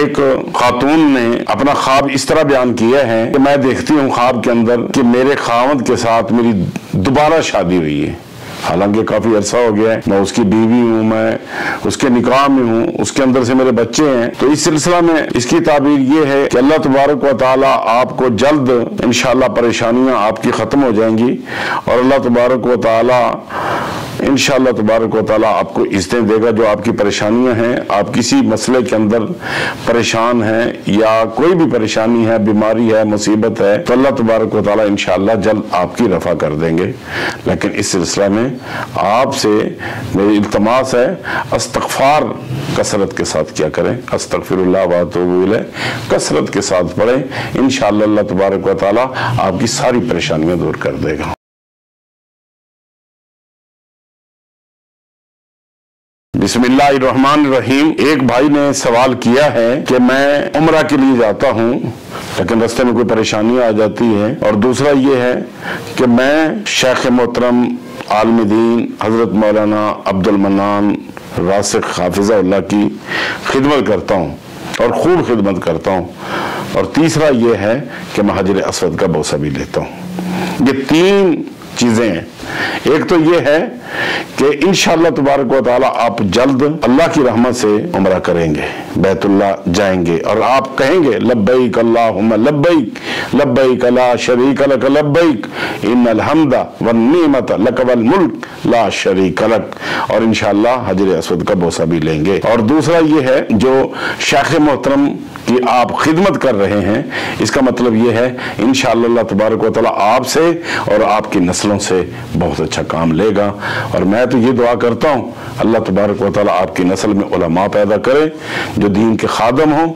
एक खातून ने अपना ख्वाब इस तरह बयान किया है कि मैं देखती हूँ ख्वाब के अंदर कि मेरे खावंद के साथ मेरी दोबारा शादी हुई है। हालांकि काफी अरसा हो गया है, मैं उसकी बीवी हूँ, मैं उसके निकाह में हूँ, उसके अंदर से मेरे बच्चे हैं। तो इस सिलसिला में इसकी ताबीर ये है कि अल्लाह तबारक व तआला आपको जल्द इंशाअल्लाह परेशानियां आपकी खत्म हो जाएंगी और अल्लाह तबारक व तआला इंशाअल्लाह तबारक व तआला आपको इज़्ज़तें देगा। जो आपकी परेशानियां हैं, आप किसी मसले के अंदर परेशान हैं या कोई भी परेशानी है, बीमारी है, मुसीबत है, तो अल्लाह तबारक व तआला इंशाअल्लाह जल्द आपकी रफा कर देंगे। लेकिन इस सिलसिला में आपसे मेरी इल्तमास है, इस्तिग़फ़ार कसरत के साथ क्या करें, अस्तग़फ़िरुल्लाह व अतूबु इलैह कसरत के साथ पढ़ें। इंशाअल्लाह अल्लाह तबारक व तआला आपकी सारी परेशानियां दूर कर देगा। बिस्मिल्लाहिर्रहमानिर्रहीम। एक भाई ने सवाल किया है कि मैं उम्रा के लिए जाता हूँ लेकिन रास्ते में कोई परेशानी आ जाती है, और दूसरा ये है कि मैं शेख मोहतरम आलिम दीन हजरत मौलाना अब्दुल मन्नान रासिख हाफिज़हुल्लाह की खिदमत करता हूँ और खूब खिदमत करता हूँ, और तीसरा ये है कि मैं हजर अस्वद का बोसा भी लेता हूँ। ये तीन चीजें हैं। एक तो ये है कि इंशाअल्लाह तबारक व तआला आप जल्द अल्लाह की रहमत से उम्रा करेंगे, बैतुल्लाह जाएंगे और आप कहेंगे लब्बैक अल्लाहुम्मा लब्बैक लब्बैक ला शरीक लक लब्बैक इन्नल हम्दा वन निअमत लक वल मुल्क ला शरीक लक, और इंशाअल्लाह हजर अस्वद का बोसा भी लेंगे। और दूसरा ये है जो शेख मोहतरम कि आप खिदमत कर रहे हैं, इसका मतलब ये है इंशाअल्लाह तबारक व तआला आपसे और आपकी नस्लों से बहुत अच्छा काम लेगा। और मैं तो ये दुआ करता हूँ अल्लाह तबारक व तआला आपकी नस्ल में उलमा पैदा करे जो दीन के खादम हो,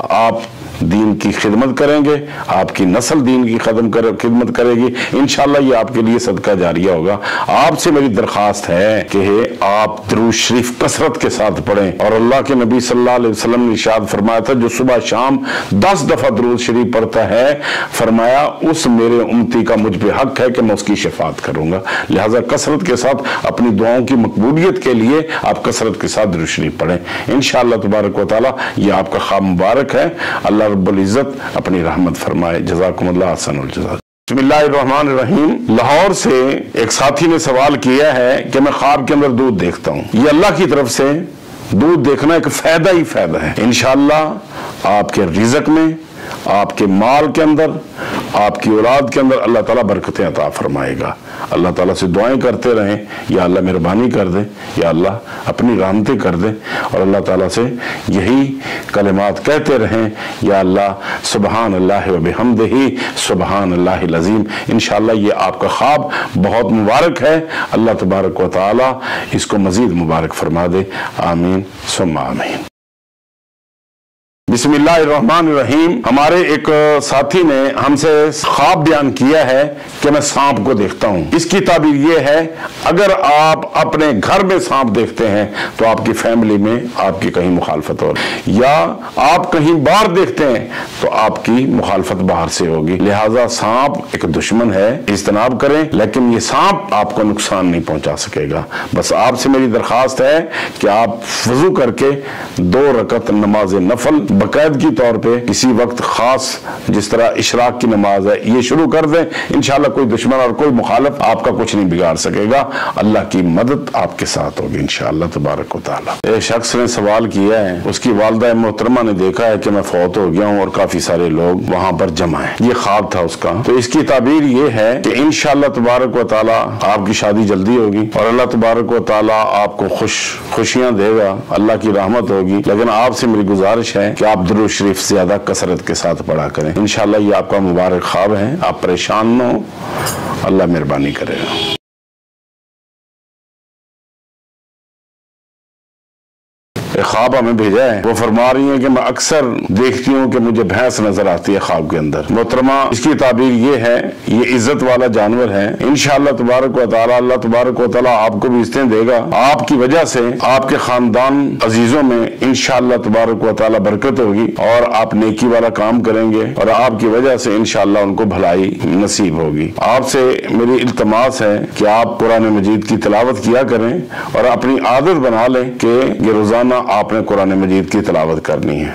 आप दीन की खिदमत करेंगे, आपकी नस्ल दीन की खिदमत करेगी। इंशाअल्लाह ये आपके लिए सदका जारिया होगा। आपसे मेरी दरखास्त है कि आप दुरूद शरीफ कसरत के साथ पढ़ें, और अल्लाह के नबी सल्लल्लाहु अलैहि वसल्लम ने इरशाद फरमाया था जो सुबह शाम 10 दफा दुरूद शरीफ पढ़ता है, फरमाया उस मेरे उम्मती का मुझ पे हक है कि मैं उसकी शफाअत करूंगा। लिहाजा कसरत के साथ अपनी दुआओं की मकबूलियत के लिए आप कसरत के साथ दुरूद शरीफ पढ़ें। इंशाअल्लाह तबारक व तआला ये आपका ख्वाब मुबारक है। अल्लाह रब्बुल इज्जत अपनी रहमत फरमाए। जज़ाकुमुल्लाह अहसनुल जज़ा। बिस्मिल्लाहिर्रहमानिर्रहीम। लाहौर से एक साथी ने सवाल किया है कि मैं ख्वाब के अंदर दूध देखता हूँ। ये अल्लाह की तरफ से दूध देखना एक फायदा ही फायदा है। इंशाअल्लाह आपके रिज़्क़ में, आपके माल के अंदर, आपकी औलाद के अंदर अल्लाह ताला बरकतें अता फरमाएगा। अल्लाह ताला से दुआएं करते रहें, या अल्लाह मेहरबानी कर दे, या अल्लाह अपनी रहमतें कर दे, और अल्लाह ताला से यही कलिमात कहते रहें, या अल्लाह सुबहान अल्लाह व बिहम्दिही सुबहान अल्लाहिल अज़ीम। इंशाअल्लाह ये आपका ख्वाब बहुत मुबारक है। अल्लाह तबारक व तआला इसको मजीद मुबारक फरमा दे। आमीन सुम्मा आमीन। बिस्मिल्लाहिर्रहमानिर्रहीम। हमारे एक साथी ने हमसे ख्वाब बयान किया है कि मैं सांप को देखता हूँ। इसकी ताबीर ये है अगर आप अपने घर में सांप देखते हैं तो आपकी फैमिली में आपकी कहीं मुखालफत हो, या आप कहीं बाहर देखते हैं तो आपकी मुखालफत बाहर से होगी। लिहाजा सांप एक दुश्मन है, इज्तनाब करें, लेकिन ये सांप आपको नुकसान नहीं पहुंचा सकेगा। बस आपसे मेरी दरखास्त है कि आप वजू करके 2 रकत नमाज नफल बाकायदगी तौर पे किसी वक्त खास, जिस तरह इशराक की नमाज है, ये शुरू कर दें। इंशाअल्लाह कोई दुश्मन और कोई मुखालिफ आपका कुछ नहीं बिगाड़ सकेगा। अल्लाह की मदद आपके साथ होगी इंशाअल्लाह तबारक व तआला। एक शख्स ने सवाल किया है, उसकी वालिदा मोहतरमा ने देखा है कि मैं फौत हो गया हूँ और काफी सारे लोग वहां पर जमा है। ये ख्वाब था उसका। तो इसकी ताबीर ये है कि इंशाअल्लाह तबारक व तआला आपकी शादी जल्दी होगी और अल्लाह तबारक व तआला आपको खुशियां देगा, अल्लाह की रहमत होगी। लेकिन आपसे मेरी गुजारिश है कि आप दुरूद शरीफ ज्यादा कसरत के साथ पढ़ा करें। इंशाअल्लाह ये आपका मुबारक ख्वाब है, आप परेशान न हो, अल्लाह मेहरबानी करेगा। एक ख्वाब हमें भेजा है, वो फरमा रही है कि मैं अक्सर देखती हूँ कि मुझे भैंस नजर आती है ख्वाब के अंदर। मोहतरमा इसकी ताबीर ये है, ये इज्जत वाला जानवर है। इंशाअल्लाह तबारक व तआला अल्लाह तबारक व तआला आपको भी इज्जतें देगा। आपकी वजह से आपके खानदान अजीजों में इंशाअल्लाह तबारक व तआला बरकत होगी और आप नेकी वाला काम करेंगे और आपकी वजह से इंशाअल्लाह उनको भलाई नसीब होगी। आपसे मेरी इल्तमास है कि आप कुरान मजीद की तिलावत किया करें और अपनी आदत बना लें कि ये रोजाना आपने कुरान मजीद की तिलावत करनी है।